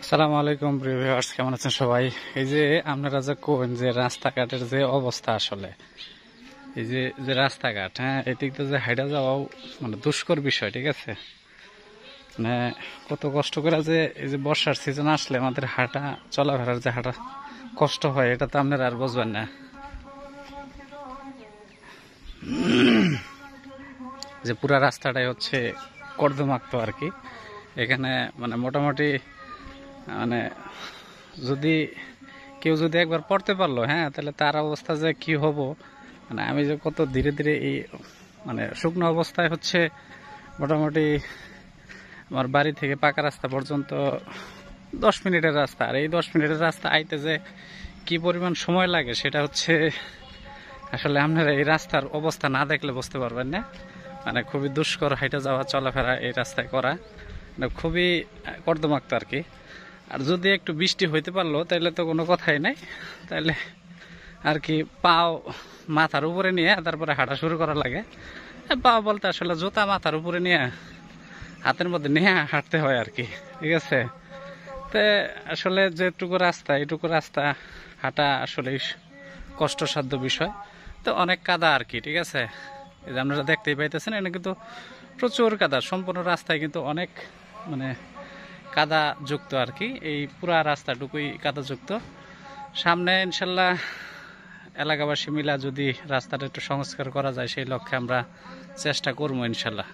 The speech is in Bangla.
আসসালামু আলাইকুম প্রিয় ভিউয়ার্স, কেমন আছেন সবাই? এই যে আপনারা যে কোন যে রাস্তাঘাটের যে অবস্থা, আসলে এই যে যে রাস্তাঘাট, হ্যাঁ, এদিক দিয়ে যে হাইটা যাওয়াও মানে দুষ্কর বিষয়, ঠিক আছে? মানে কত কষ্ট করে যে এই যে বর্ষার সিজন আসলে আমাদের হাঁটা চলাফেরার যে হাঁটা কষ্ট হয়, এটা তো আপনারা আর বুঝবেন না। যে পুরা রাস্তাটাই হচ্ছে কর্দমাক্ত আর কি। এখানে মানে মোটামুটি মানে যদি কেউ যদি একবার পড়তে পারলো, হ্যাঁ, তাহলে তার অবস্থা যে কি হবো, মানে আমি যে কত ধীরে ধীরে এই মানে শুকনো অবস্থায় হচ্ছে মোটামুটি আমার বাড়ি থেকে পাকা রাস্তা পর্যন্ত 10 মিনিটের রাস্তা, আর এই 10 মিনিটের রাস্তা আইতে যে কি পরিমাণ সময় লাগে সেটা হচ্ছে আসলে আপনারা এই রাস্তার অবস্থা না দেখলে বুঝতে পারবেন না। মানে খুবই দুষ্কর হাইটা যাওয়া চলাফেরা এই রাস্তায় করা, মানে খুবই কর্দমাক্ত আর কি। আর যদি একটু বৃষ্টি হইতে পারলো তাহলে তো কোনো কথাই নাই, তাহলে আর কি পাও মাথার উপরে নিয়ে তারপরে হাঁটা শুরু করা লাগে। পাও বলতে আসলে জুতা মাথার উপরে নিয়ে হাতের মধ্যে নিয়ে হাঁটতে হয় আর কি, ঠিক আছে? তো আসলে যেটুকু রাস্তা এইটুকু রাস্তা হাঁটা আসলে কষ্টসাধ্য বিষয়। তো অনেক কাদা আর কি, ঠিক আছে? এই যে আপনারা দেখতেই পাইতেছেন, এটা কিন্তু প্রচুর কাদা, সম্পূর্ণ রাস্তায় কিন্তু অনেক মানে কাদা যুক্ত আর কি। এই পুরা রাস্তাটুকুই কাদা যুক্ত। সামনে ইনশাল্লাহ এলাকাবাসী মিলা যদি রাস্তাটা একটু সংস্কার করা যায়, সেই লক্ষ্যে আমরা চেষ্টা করবো ইনশাল্লাহ।